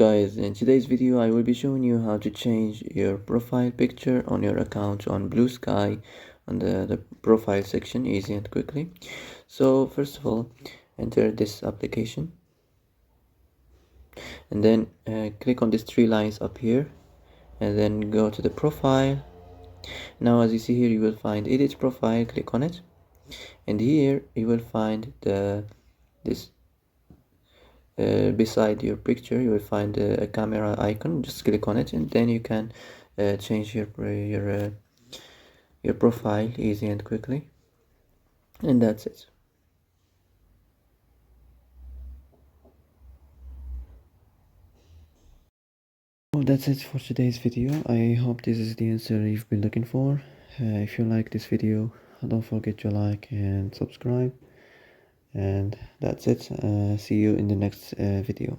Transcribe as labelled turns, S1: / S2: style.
S1: Guys, in today's video I will be showing you how to change your profile picture on your account on Bluesky on the profile section, easy and quickly. So first of all, enter this application and then click on these three lines up here and then go to the profile. Now as you see here, you will find edit profile, click on it, and here you will find this beside your picture you will find a camera icon. Just click on it and then you can change your profile easy and quickly, and that's it. Well, that's it for today's video. I hope this is the answer you've been looking for. If you like this video, don't forget to like and subscribe, and that's it. See you in the next video.